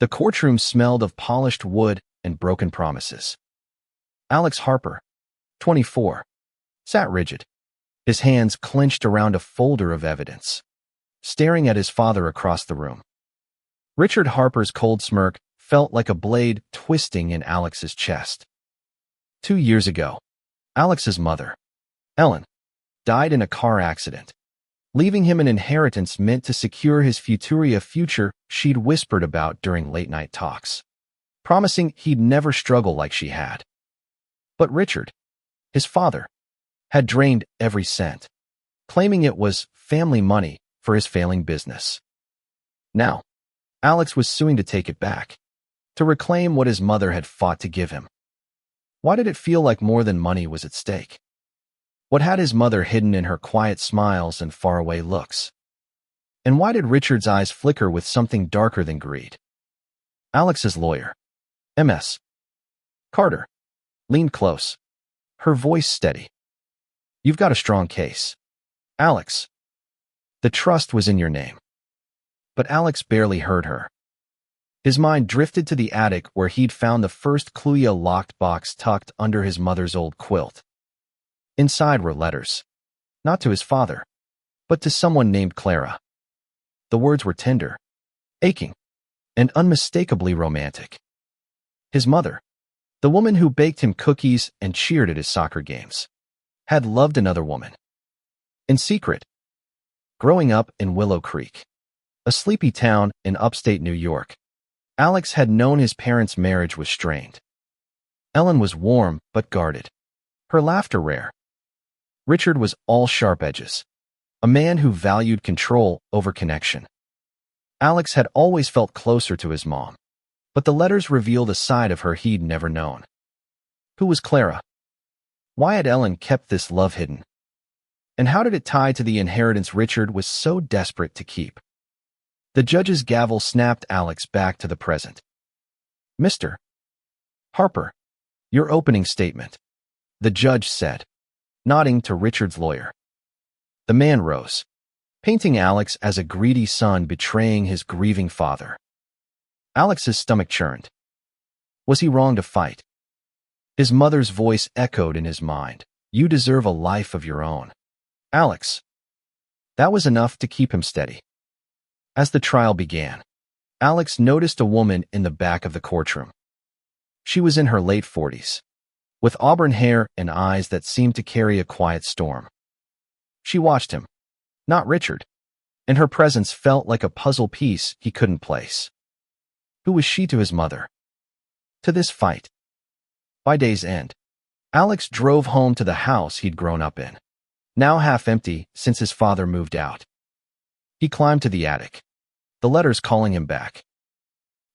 The courtroom smelled of polished wood and broken promises. Alex Harper, 24, sat rigid, his hands clenched around a folder of evidence, staring at his father across the room. Richard Harper's cold smirk felt like a blade twisting in Alex's chest. 2 years ago, Alex's mother, Ellen, died in a car accident, leaving him an inheritance meant to secure his future she'd whispered about during late-night talks, promising he'd never struggle like she had. But Richard, his father, had drained every cent, claiming it was family money for his failing business. Now, Alex was suing to take it back, to reclaim what his mother had fought to give him. Why did it feel like more than money was at stake? What had his mother hidden in her quiet smiles and faraway looks? And why did Richard's eyes flicker with something darker than greed? Alex's lawyer, M.S. Carter, leaned close, her voice steady. You've got a strong case, Alex. The trust was in your name. But Alex barely heard her. His mind drifted to the attic where he'd found the first clue, a locked box tucked under his mother's old quilt. Inside were letters, not to his father, but to someone named Clara. The words were tender, aching, and unmistakably romantic. His mother, the woman who baked him cookies and cheered at his soccer games, had loved another woman. In secret. Growing up in Willow Creek, a sleepy town in upstate New York, Alex had known his parents' marriage was strained. Ellen was warm but guarded, her laughter rare. Richard was all sharp edges, a man who valued control over connection. Alex had always felt closer to his mom, but the letters revealed a side of her he'd never known. Who was Clara? Why had Ellen kept this love hidden? And how did it tie to the inheritance Richard was so desperate to keep? The judge's gavel snapped Alex back to the present. Mr. Harper, your opening statement, the judge said, nodding to Richard's lawyer. The man rose, painting Alex as a greedy son betraying his grieving father. Alex's stomach churned. Was he wrong to fight? His mother's voice echoed in his mind. You deserve a life of your own, Alex. That was enough to keep him steady. As the trial began, Alex noticed a woman in the back of the courtroom. She was in her late 40s, with auburn hair and eyes that seemed to carry a quiet storm. She watched him, not Richard, and her presence felt like a puzzle piece he couldn't place. Who was she to his mother? To this fight? By day's end, Alex drove home to the house he'd grown up in, now half empty since his father moved out. He climbed to the attic, the letters calling him back.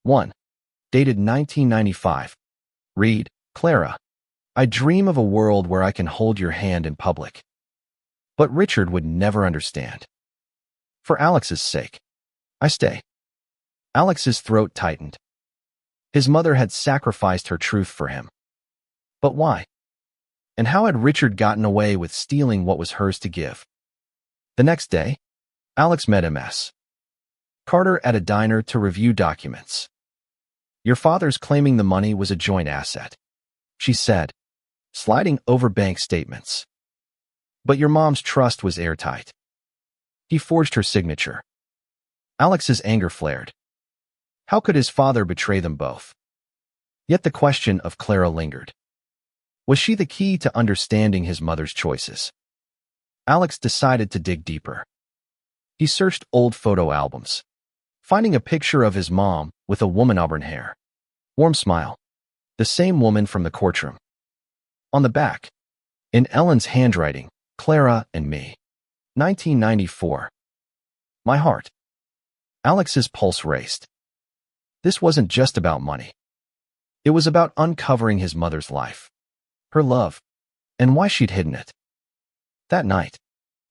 1. Dated 1995. Read, Clara, I dream of a world where I can hold your hand in public. But Richard would never understand. For Alex's sake, I stay. Alex's throat tightened. His mother had sacrificed her truth for him. But why? And how had Richard gotten away with stealing what was hers to give? The next day, Alex met M.S. Carter at a diner to review documents. Your father's claiming the money was a joint asset, she said, sliding over bank statements. But your mom's trust was airtight. He forged her signature. Alex's anger flared. How could his father betray them both? Yet the question of Clara lingered. Was she the key to understanding his mother's choices? Alex decided to dig deeper. He searched old photo albums, finding a picture of his mom with a woman auburn hair, warm smile, the same woman from the courtroom. On the back, in Ellen's handwriting, Clara and me, 1994. My heart. Alex's pulse raced. This wasn't just about money. It was about uncovering his mother's life, her love, and why she'd hidden it. That night,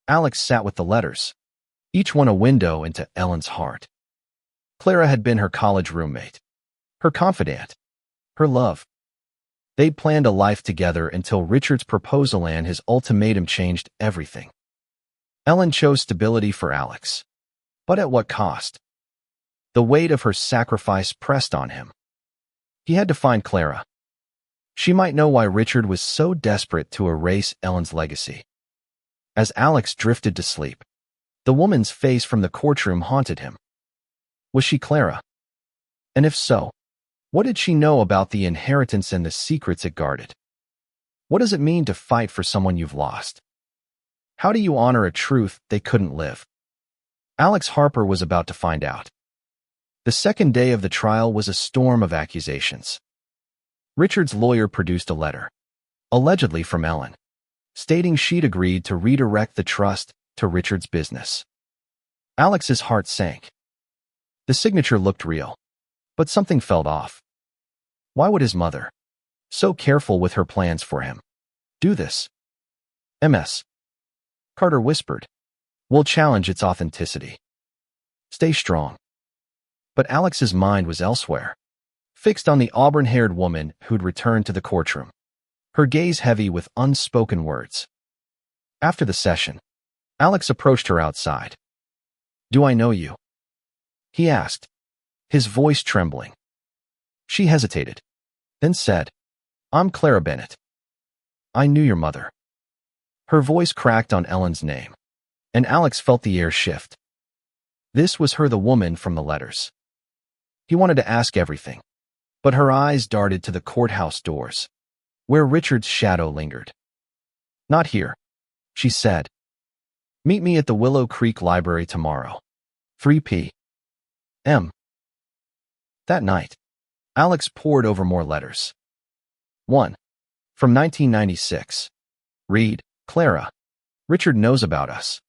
Alex sat with the letters, each one a window into Ellen's heart. Clara had been her college roommate, her confidant, her love. They'd planned a life together until Richard's proposal and his ultimatum changed everything. Ellen chose stability for Alex. But at what cost? The weight of her sacrifice pressed on him. He had to find Clara. She might know why Richard was so desperate to erase Ellen's legacy. As Alex drifted to sleep, the woman's face from the courtroom haunted him. Was she Clara? And if so, what did she know about the inheritance and the secrets it guarded? What does it mean to fight for someone you've lost? How do you honor a truth they couldn't live? Alex Harper was about to find out. The second day of the trial was a storm of accusations. Richard's lawyer produced a letter, allegedly from Ellen, stating she'd agreed to redirect the trust to Richard's business. Alex's heart sank. The signature looked real, but something felt off. Why would his mother, so careful with her plans for him, do this? MS. Carter whispered, "We'll challenge its authenticity. Stay strong." But Alex's mind was elsewhere, fixed on the auburn-haired woman who'd returned to the courtroom, her gaze heavy with unspoken words. After the session, Alex approached her outside. "Do I know you?" he asked, his voice trembling. She hesitated, then said, "I'm Clara Bennett. I knew your mother." Her voice cracked on Ellen's name, and Alex felt the air shift. This was her, the woman from the letters. He wanted to ask everything, but her eyes darted to the courthouse doors, where Richard's shadow lingered. "Not here," she said. "Meet me at the Willow Creek Library tomorrow, 3 p.m. That night, Alex pored over more letters. 1. From 1996. Read, "Clara, Richard knows about us.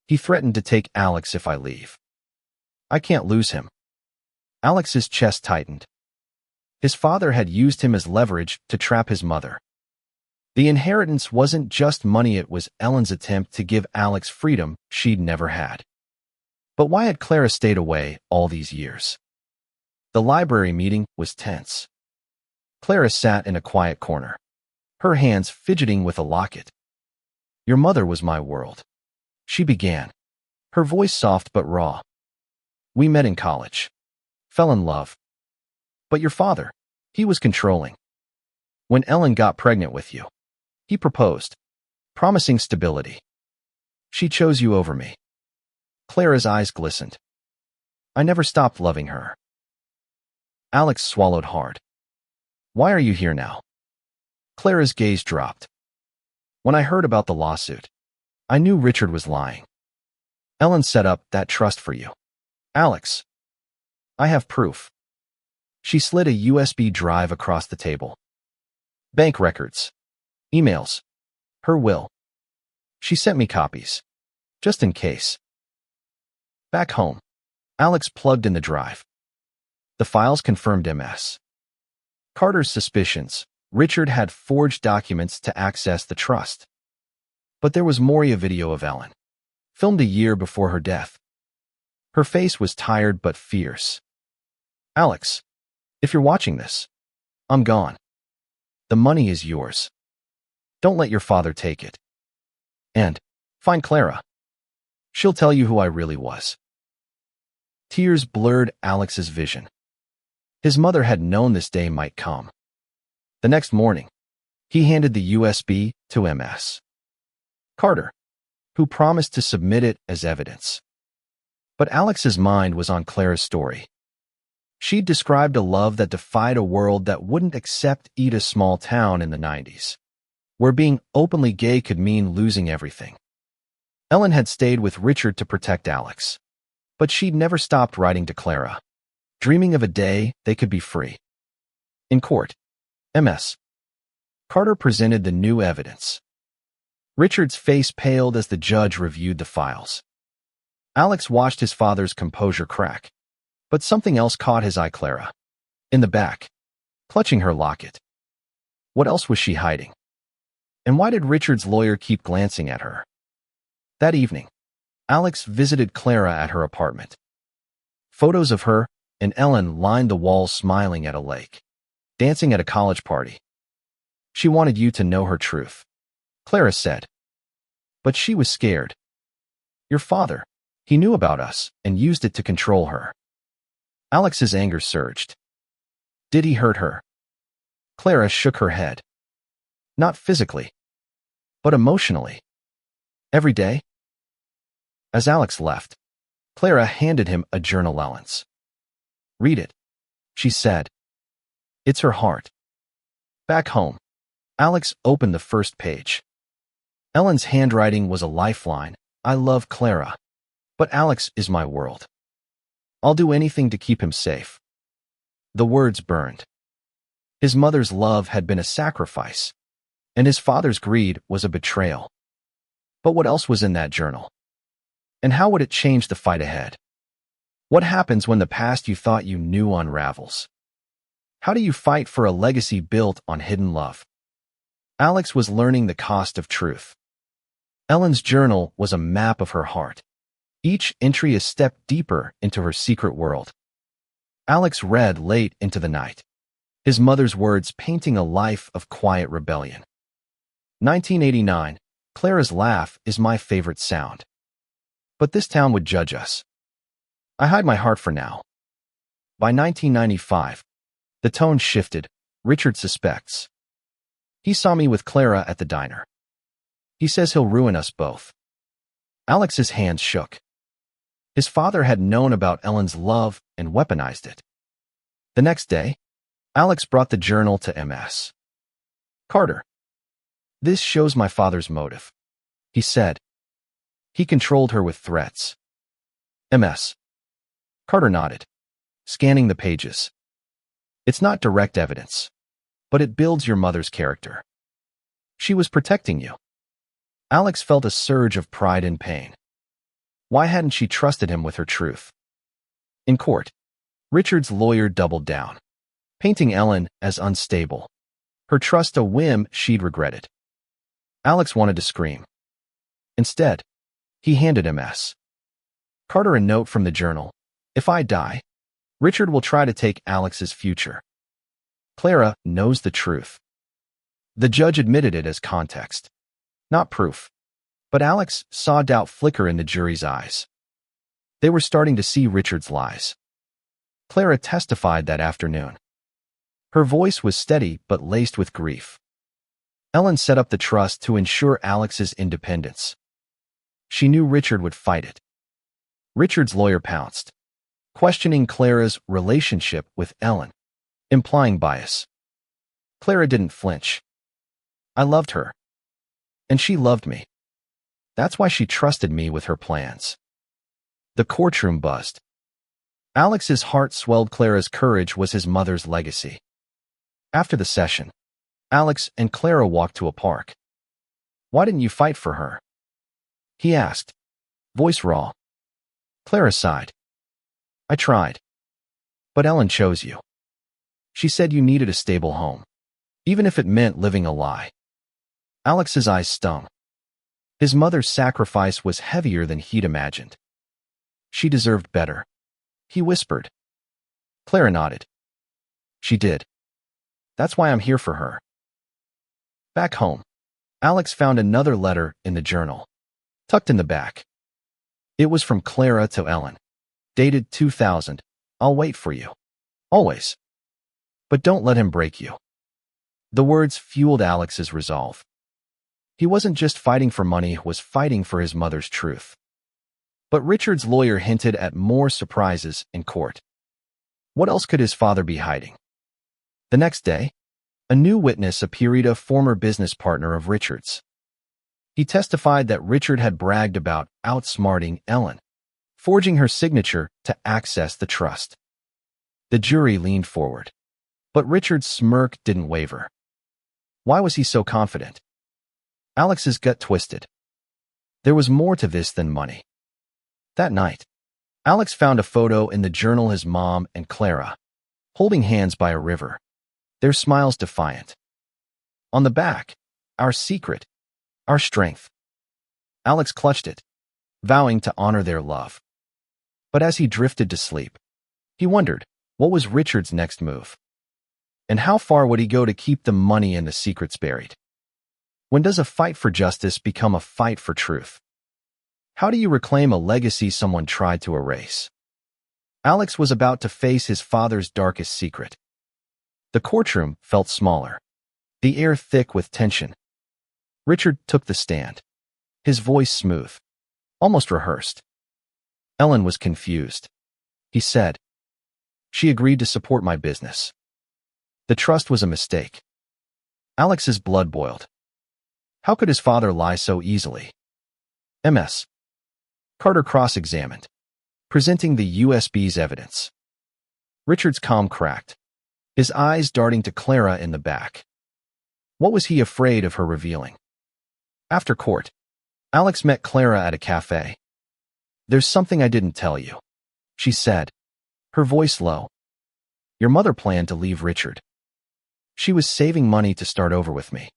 He threatened to take Alex if I leave. I can't lose him." Alex's chest tightened. His father had used him as leverage to trap his mother. The inheritance wasn't just money, it was Ellen's attempt to give Alex freedom she'd never had. But why had Clara stayed away all these years? The library meeting was tense. Clara sat in a quiet corner, her hands fidgeting with a locket. "Your mother was my world," she began, her voice soft but raw. "We met in college. Fell in love. But your father, he was controlling. When Ellen got pregnant with you, he proposed, promising stability. She chose you over me." Clara's eyes glistened. "I never stopped loving her." Alex swallowed hard. "Why are you here now?" Clara's gaze dropped. "When I heard about the lawsuit, I knew Richard was lying. Ellen set up that trust for you." "Alex, I have proof." She slid a USB drive across the table. "Bank records. Emails. Her will. She sent me copies. Just in case." Back home, Alex plugged in the drive. The files confirmed MS. Carter's suspicions. Richard had forged documents to access the trust. But there was a video of Ellen, filmed a year before her death. Her face was tired but fierce. "Alex, if you're watching this, I'm gone. The money is yours. Don't let your father take it. And find Clara. She'll tell you who I really was." Tears blurred Alex's vision. His mother had known this day might come. The next morning, he handed the USB to MS. Carter, who promised to submit it as evidence. But Alex's mind was on Clara's story. She'd described a love that defied a world that wouldn't accept Ida's small town in the 90s, where being openly gay could mean losing everything. Ellen had stayed with Richard to protect Alex, but she'd never stopped writing to Clara, dreaming of a day they could be free. In court, MS. Carter presented the new evidence. Richard's face paled as the judge reviewed the files. Alex watched his father's composure crack. But something else caught his eye. Clara, in the back, clutching her locket. What else was she hiding? And why did Richard's lawyer keep glancing at her? That evening, Alex visited Clara at her apartment. Photos of her and Ellen lined the walls, smiling at a lake, dancing at a college party. "She wanted you to know her truth," Clara said. But she was scared. "Your father, he knew about us and used it to control her." Alex's anger surged. Did he hurt her? Clara shook her head. Not physically, but emotionally. Every day? As Alex left, Clara handed him a journal allowance. Read it, she said. It's her heart. Back home, Alex opened the first page. Ellen's handwriting was a lifeline. I love Clara, but Alex is my world. I'll do anything to keep him safe. The words burned. His mother's love had been a sacrifice, and his father's greed was a betrayal. But what else was in that journal? And how would it change the fight ahead? What happens when the past you thought you knew unravels? How do you fight for a legacy built on hidden love? Alex was learning the cost of truth. Ellen's journal was a map of her heart. Each entry a step deeper into her secret world. Alex read late into the night, his mother's words painting a life of quiet rebellion. 1989, Clara's laugh is my favorite sound. But this town would judge us. I hide my heart for now. By 1995, the tone shifted. Richard suspects. He saw me with Clara at the diner. He says he'll ruin us both. Alex's hands shook. His father had known about Ellen's love and weaponized it. The next day, Alex brought the journal to Ms. Carter. This shows my father's motive, he said. He controlled her with threats. Ms. Carter nodded, scanning the pages. It's not direct evidence, but it builds your mother's character. She was protecting you. Alex felt a surge of pride and pain. Why hadn't she trusted him with her truth? In court, Richard's lawyer doubled down, painting Ellen as unstable, her trust a whim she'd regretted. Alex wanted to scream. Instead, he handed Ms. Carter a note from the journal. If I die, Richard will try to take Alex's future. Clara knows the truth. The judge admitted it as context, not proof. But Alex saw doubt flicker in the jury's eyes. They were starting to see Richard's lies. Clara testified that afternoon. Her voice was steady but laced with grief. Ellen set up the trust to ensure Alex's independence. She knew Richard would fight it. Richard's lawyer pounced, questioning Clara's relationship with Ellen, implying bias. Clara didn't flinch. I loved her, and she loved me. That's why she trusted me with her plans. The courtroom buzzed. Alex's heart swelled. Clara's courage was his mother's legacy. After the session, Alex and Clara walked to a park. Why didn't you fight for her? He asked, voice raw. Clara sighed. I tried. But Ellen chose you. She said you needed a stable home, even if it meant living a lie. Alex's eyes stung. His mother's sacrifice was heavier than he'd imagined. She deserved better, he whispered. Clara nodded. She did. That's why I'm here for her. Back home, Alex found another letter in the journal, tucked in the back. It was from Clara to Ellen, dated 2000. I'll wait for you. Always. But don't let him break you. The words fueled Alex's resolve. He wasn't just fighting for money, he was fighting for his mother's truth. But Richard's lawyer hinted at more surprises in court. What else could his father be hiding? The next day, a new witness appeared, a former business partner of Richard's. He testified that Richard had bragged about outsmarting Ellen, forging her signature to access the trust. The jury leaned forward, but Richard's smirk didn't waver. Why was he so confident? Alex's gut twisted. There was more to this than money. That night, Alex found a photo in the journal, his mom and Clara, holding hands by a river, their smiles defiant. On the back, our secret, our strength. Alex clutched it, vowing to honor their love. But as he drifted to sleep, he wondered, what was Richard's next move? And how far would he go to keep the money and the secrets buried? When does a fight for justice become a fight for truth? How do you reclaim a legacy someone tried to erase? Alex was about to face his father's darkest secret. The courtroom felt smaller, the air thick with tension. Richard took the stand, his voice smooth, almost rehearsed. Ellen was confused. He said, "She agreed to support my business. The trust was a mistake." Alex's blood boiled. How could his father lie so easily? Ms. Carter cross-examined, presenting the USB's evidence. Richard's calm cracked, his eyes darting to Clara in the back. What was he afraid of her revealing? After court, Alex met Clara at a cafe. "There's something I didn't tell you," she said, her voice low. "Your mother planned to leave Richard. She was saving money to start over with me."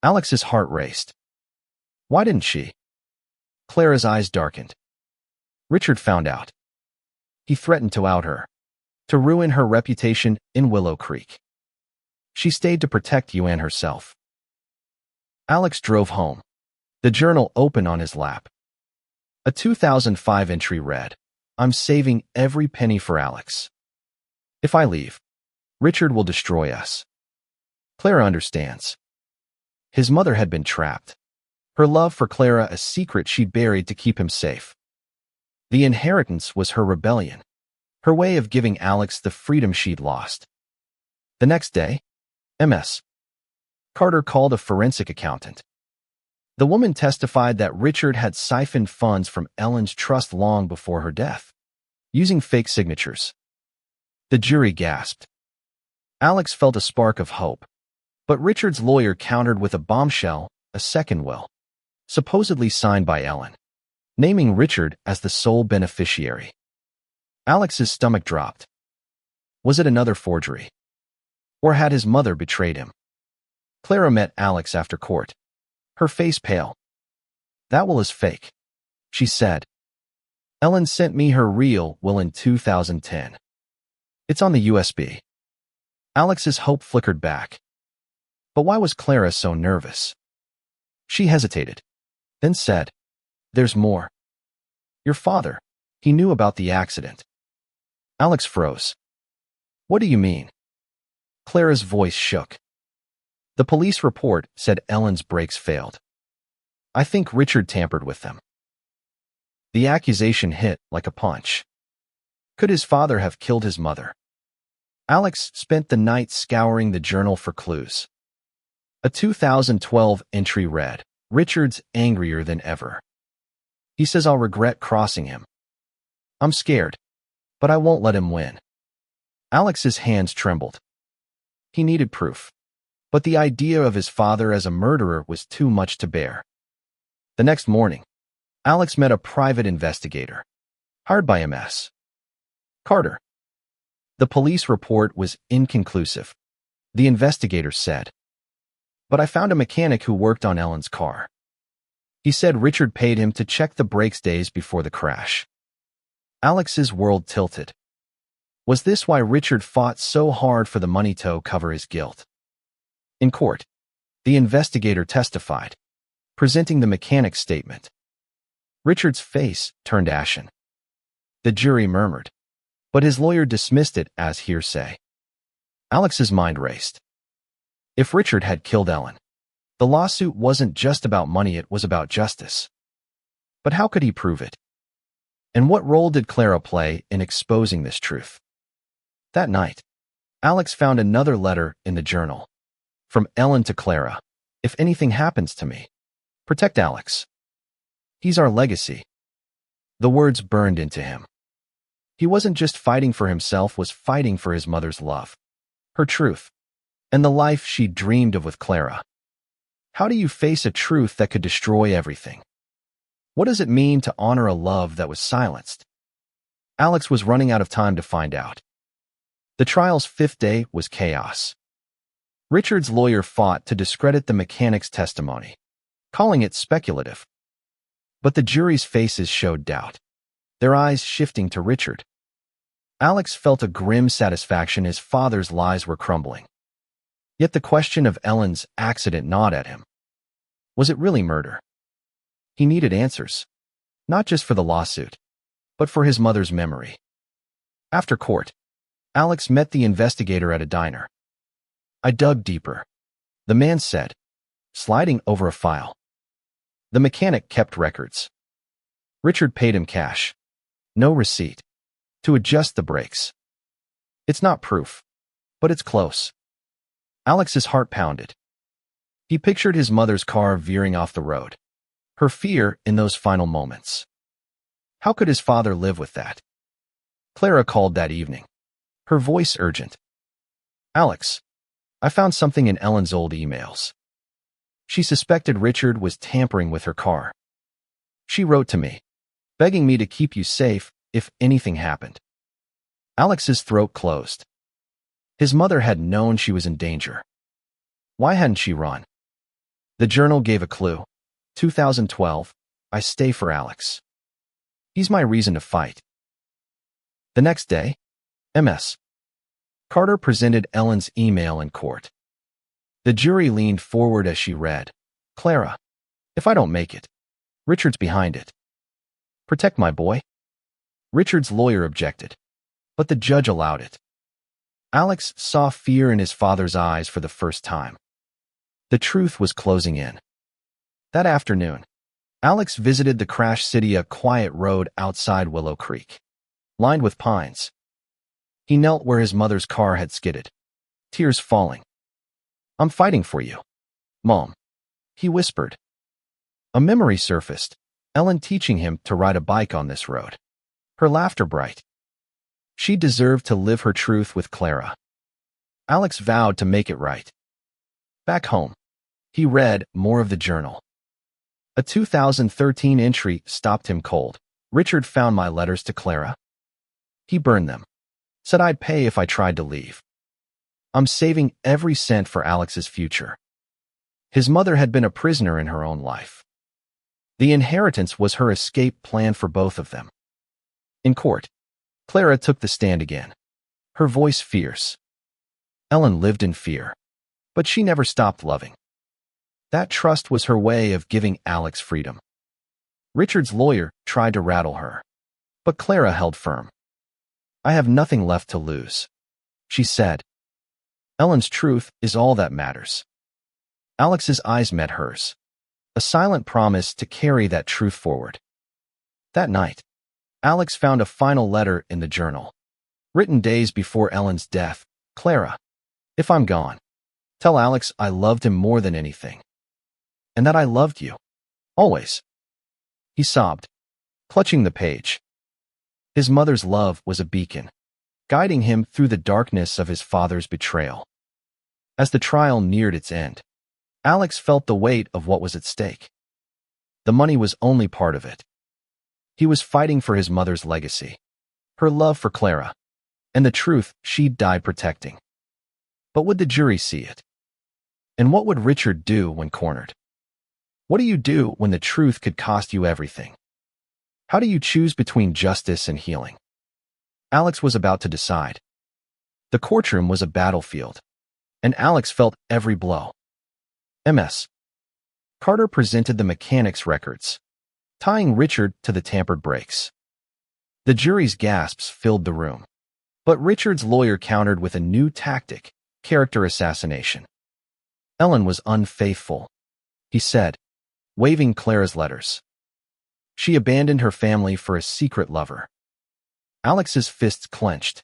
Alex's heart raced. Why didn't she? Clara's eyes darkened. Richard found out. He threatened to out her, to ruin her reputation in Willow Creek. She stayed to protect you and herself. Alex drove home, the journal open on his lap. A 2005 entry read, "I'm saving every penny for Alex. If I leave, Richard will destroy us." Clara understands. His mother had been trapped, her love for Clara a secret she'd buried to keep him safe. The inheritance was her rebellion, her way of giving Alex the freedom she'd lost. The next day, Ms. Carter called a forensic accountant. The woman testified that Richard had siphoned funds from Ellen's trust long before her death, using fake signatures. The jury gasped. Alex felt a spark of hope, but Richard's lawyer countered with a bombshell, a second will, supposedly signed by Ellen, naming Richard as the sole beneficiary. Alex's stomach dropped. Was it another forgery? Or had his mother betrayed him? Clara met Alex after court, her face pale. "That will is fake," she said. "Ellen sent me her real will in 2010. It's on the USB." Alex's hope flickered back. But why was Clara so nervous? She hesitated, then said, "There's more. Your father, he knew about the accident." Alex froze. "What do you mean?" Clara's voice shook. "The police report said Ellen's brakes failed. I think Richard tampered with them." The accusation hit like a punch. Could his father have killed his mother? Alex spent the night scouring the journal for clues. A 2012 entry read, "Richard's angrier than ever. He says I'll regret crossing him. I'm scared, but I won't let him win." Alex's hands trembled. He needed proof, but the idea of his father as a murderer was too much to bear. The next morning, Alex met a private investigator, hired by Ms. Carter. The police report was inconclusive, the investigator said. "But I found a mechanic who worked on Ellen's car. He said Richard paid him to check the brakes days before the crash." Alex's world tilted. Was this why Richard fought so hard for the money to cover his guilt? In court, the investigator testified, presenting the mechanic's statement. Richard's face turned ashen. The jury murmured, but his lawyer dismissed it as hearsay. Alex's mind raced. If Richard had killed Ellen, the lawsuit wasn't just about money, it was about justice. But how could he prove it? And what role did Clara play in exposing this truth? That night, Alex found another letter in the journal. From Ellen to Clara, "If anything happens to me, protect Alex. He's our legacy." The words burned into him. He wasn't just fighting for himself, was fighting for his mother's love, her truth, and the life she dreamed of with Clara. How do you face a truth that could destroy everything? What does it mean to honor a love that was silenced? Alex was running out of time to find out. The trial's fifth day was chaos. Richard's lawyer fought to discredit the mechanic's testimony, calling it speculative. But the jury's faces showed doubt, their eyes shifting to Richard. Alex felt a grim satisfaction his father's lies were crumbling. Yet the question of Ellen's accident gnawed at him. Was it really murder? He needed answers, not just for the lawsuit, but for his mother's memory. After court, Alex met the investigator at a diner. I dug deeper, the man said, sliding over a file. The mechanic kept records. Richard paid him cash. No receipt. To adjust the brakes. It's not proof, but it's close. Alex's heart pounded. He pictured his mother's car veering off the road. Her fear in those final moments. How could his father live with that? Clara called that evening. Her voice urgent. Alex, I found something in Ellen's old emails. She suspected Richard was tampering with her car. She wrote to me, begging me to keep you safe if anything happened. Alex's throat closed. His mother had known she was in danger. Why hadn't she run? The journal gave a clue. 2012, I stay for Alex. He's my reason to fight. The next day, Ms. Carter presented Ellen's email in court. The jury leaned forward as she read, Clara, if I don't make it, Richard's behind it. Protect my boy. Richard's lawyer objected, but the judge allowed it. Alex saw fear in his father's eyes for the first time. The truth was closing in. That afternoon, Alex visited the crash city, a quiet road outside Willow Creek, lined with pines. He knelt where his mother's car had skidded, tears falling. I'm fighting for you, Mom, he whispered. A memory surfaced, Ellen teaching him to ride a bike on this road. Her laughter bright. She deserved to live her truth with Clara. Alex vowed to make it right. Back home, he read more of the journal. A 2013 entry stopped him cold. Richard found my letters to Clara. He burned them. Said I'd pay if I tried to leave. I'm saving every cent for Alex's future. His mother had been a prisoner in her own life. The inheritance was her escape plan for both of them. In court, Clara took the stand again, her voice fierce. Ellen lived in fear, but she never stopped loving. That trust was her way of giving Alex freedom. Richard's lawyer tried to rattle her, but Clara held firm. I have nothing left to lose, she said. Ellen's truth is all that matters. Alex's eyes met hers, a silent promise to carry that truth forward. That night, Alex found a final letter in the journal, written days before Ellen's death. Clara, if I'm gone, tell Alex I loved him more than anything, and that I loved you, always. He sobbed, clutching the page. His mother's love was a beacon, guiding him through the darkness of his father's betrayal. As the trial neared its end, Alex felt the weight of what was at stake. The money was only part of it. He was fighting for his mother's legacy, her love for Clara, and the truth she'd died protecting. But would the jury see it? And what would Richard do when cornered? What do you do when the truth could cost you everything? How do you choose between justice and healing? Alex was about to decide. The courtroom was a battlefield, and Alex felt every blow. Ms. Carter presented the mechanic's records, tying Richard to the tampered brakes. The jury's gasps filled the room, but Richard's lawyer countered with a new tactic, character assassination. Ellen was unfaithful, he said, waving Clara's letters. She abandoned her family for a secret lover. Alex's fists clenched.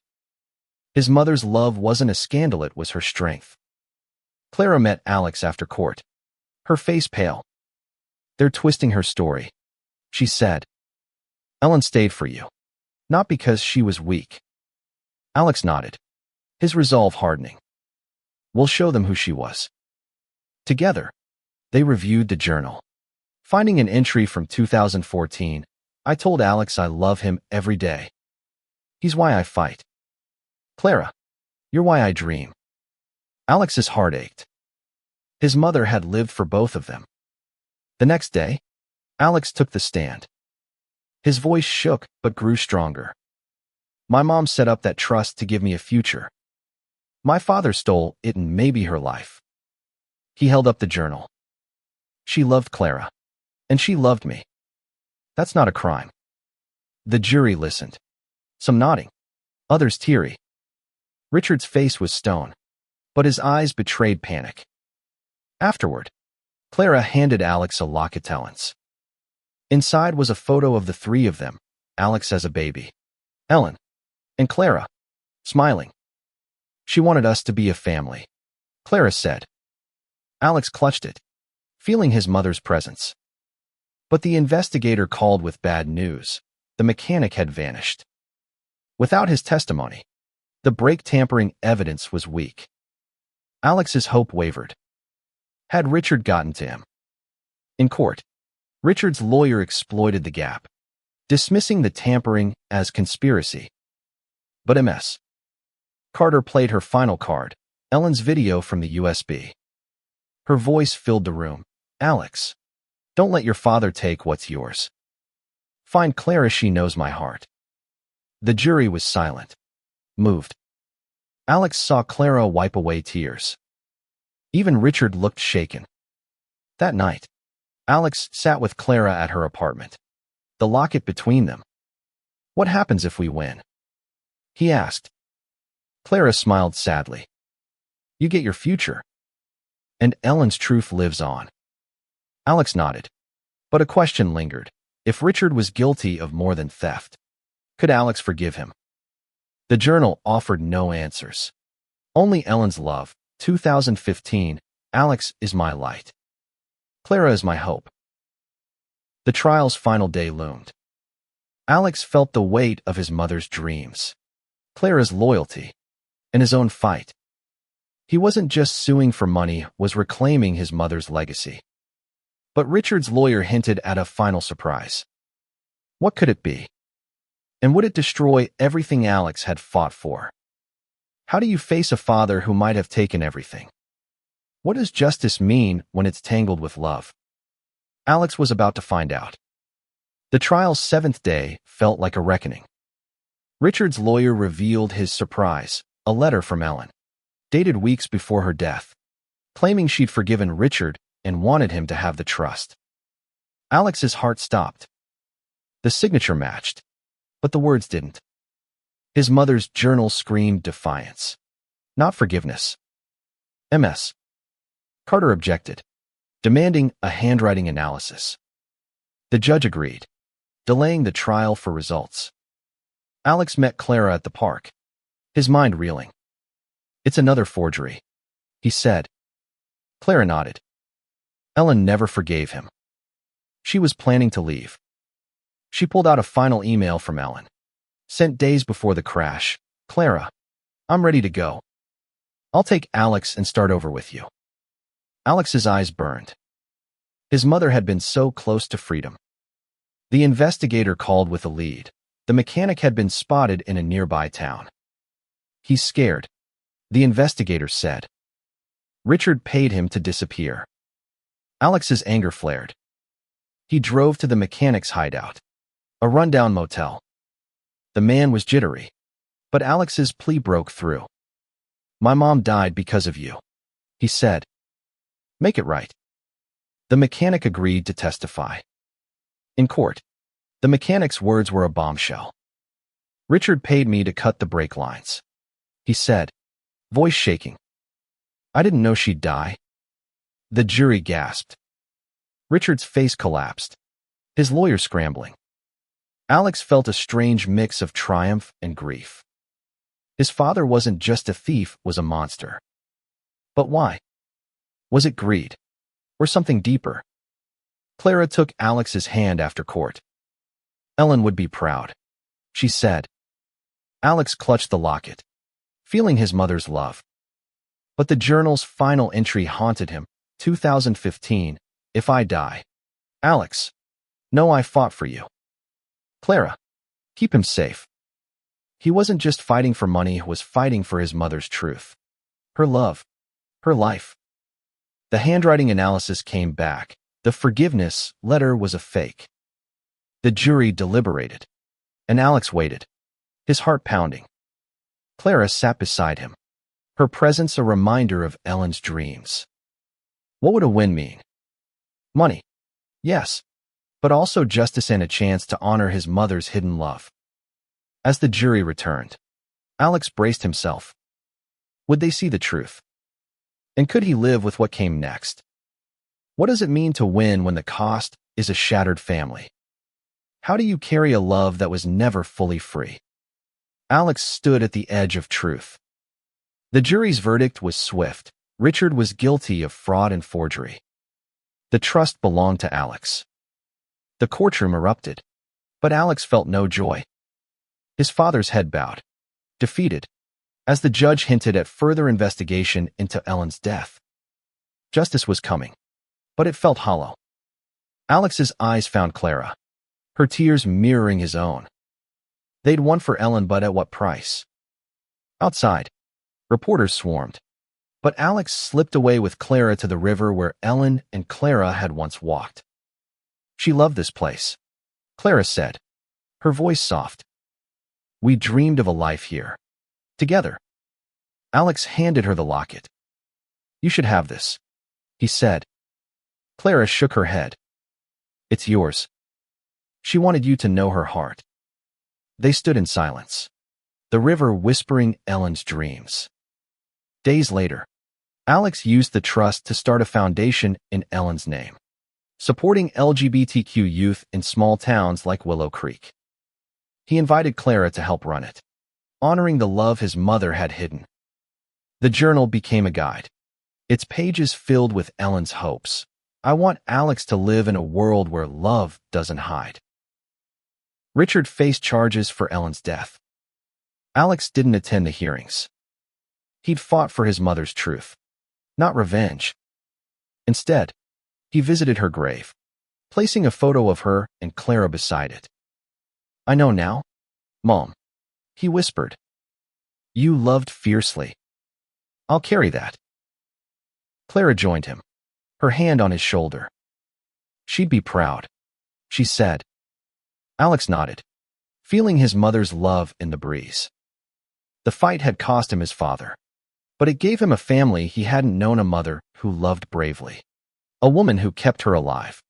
His mother's love wasn't a scandal, it was her strength. Clara met Alex after court, her face pale. They're twisting her story, she said. Ellen stayed for you, not because she was weak. Alex nodded, his resolve hardening. We'll show them who she was. Together, they reviewed the journal. Finding an entry from 2014, I told Alex I love him every day. He's why I fight. Clara, you're why I dream. Alex's heart ached. His mother had lived for both of them. The next day, Alex took the stand. His voice shook but grew stronger. My mom set up that trust to give me a future. My father stole it and maybe her life. He held up the journal. She loved Clara. And she loved me. That's not a crime. The jury listened, some nodding, others teary. Richard's face was stone, but his eyes betrayed panic. Afterward, Clara handed Alex a locket. Inside was a photo of the three of them, Alex as a baby, Ellen, and Clara, smiling. She wanted us to be a family, Clara said. Alex clutched it, feeling his mother's presence. But the investigator called with bad news. The mechanic had vanished. Without his testimony, the brake tampering evidence was weak. Alex's hope wavered. Had Richard gotten to him? In court, Richard's lawyer exploited the gap, dismissing the tampering as conspiracy. But Ms. Carter played her final card, Ellen's video from the USB. Her voice filled the room. Alex, don't let your father take what's yours. Find Clara, she knows my heart. The jury was silent, moved. Alex saw Clara wipe away tears. Even Richard looked shaken. That night, Alex sat with Clara at her apartment, the locket between them. What happens if we win? He asked. Clara smiled sadly. You get your future. And Ellen's truth lives on. Alex nodded. But a question lingered. If Richard was guilty of more than theft, could Alex forgive him? The journal offered no answers. Only Ellen's love. 2015, Alex is my light. Clara is my hope. The trial's final day loomed. Alex felt the weight of his mother's dreams, Clara's loyalty, and his own fight. He wasn't just suing for money, was reclaiming his mother's legacy. But Richard's lawyer hinted at a final surprise. What could it be? And would it destroy everything Alex had fought for? How do you face a father who might have taken everything? What does justice mean when it's tangled with love? Alex was about to find out. The trial's 7th day felt like a reckoning. Richard's lawyer revealed his surprise, a letter from Ellen, dated weeks before her death, claiming she'd forgiven Richard and wanted him to have the trust. Alex's heart stopped. The signature matched, but the words didn't. His mother's journal screamed defiance, not forgiveness. Ms. Carter objected, demanding a handwriting analysis. The judge agreed, delaying the trial for results. Alex met Clara at the park, his mind reeling. It's another forgery, he said. Clara nodded. Ellen never forgave him. She was planning to leave. She pulled out a final email from Ellen, sent days before the crash. Clara, I'm ready to go. I'll take Alex and start over with you. Alex's eyes burned. His mother had been so close to freedom. The investigator called with a lead. The mechanic had been spotted in a nearby town. He's scared, the investigator said. Richard paid him to disappear. Alex's anger flared. He drove to the mechanic's hideout, a rundown motel. The man was jittery, but Alex's plea broke through. My mom died because of you, he said. Make it right. The mechanic agreed to testify. In court, the mechanic's words were a bombshell. Richard paid me to cut the brake lines, he said, voice shaking. I didn't know she'd die. The jury gasped. Richard's face collapsed, his lawyer scrambling. Alex felt a strange mix of triumph and grief. His father wasn't just a thief, was a monster. But why? Was it greed? Or something deeper? Clara took Alex's hand after court. Ellen would be proud, she said. Alex clutched the locket, feeling his mother's love. But the journal's final entry haunted him. 2015, if I die. Alex, know I fought for you. Clara, keep him safe. He wasn't just fighting for money, he was fighting for his mother's truth. Her love. Her life. The handwriting analysis came back. The forgiveness letter was a fake. The jury deliberated, and Alex waited, his heart pounding. Clara sat beside him, her presence a reminder of Ellen's dreams. What would a win mean? Money. Yes, but also justice and a chance to honor his mother's hidden love. As the jury returned, Alex braced himself. Would they see the truth? And could he live with what came next? What does it mean to win when the cost is a shattered family? How do you carry a love that was never fully free? Alex stood at the edge of truth. The jury's verdict was swift. Richard was guilty of fraud and forgery. The trust belonged to Alex. The courtroom erupted, but Alex felt no joy. His father's head bowed, defeated, as the judge hinted at further investigation into Ellen's death. Justice was coming, but it felt hollow. Alex's eyes found Clara, her tears mirroring his own. They'd won for Ellen, but at what price? Outside, reporters swarmed, but Alex slipped away with Clara to the river where Ellen and Clara had once walked. She loved this place, Clara said, her voice soft. We dreamed of a life here, together. Alex handed her the locket. You should have this, he said. Clara shook her head. It's yours. She wanted you to know her heart. They stood in silence, the river whispering Ellen's dreams. Days later, Alex used the trust to start a foundation in Ellen's name, supporting LGBTQ youth in small towns like Willow Creek. He invited Clara to help run it, honoring the love his mother had hidden. The journal became a guide, its pages filled with Ellen's hopes. I want Alex to live in a world where love doesn't hide. Richard faced charges for Ellen's death. Alex didn't attend the hearings. He'd fought for his mother's truth, not revenge. Instead, he visited her grave, placing a photo of her and Clara beside it. I know now, Mom, he whispered. You loved fiercely. I'll carry that. Clara joined him, her hand on his shoulder. She'd be proud, she said. Alex nodded, feeling his mother's love in the breeze. The fight had cost him his father, but it gave him a family he hadn't known, a mother who loved bravely, a woman who kept her alive,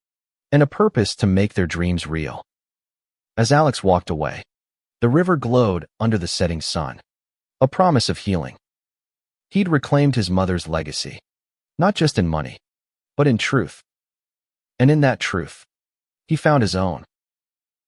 and a purpose to make their dreams real. As Alex walked away, the river glowed under the setting sun, a promise of healing. He'd reclaimed his mother's legacy, not just in money, but in truth. And in that truth, he found his own.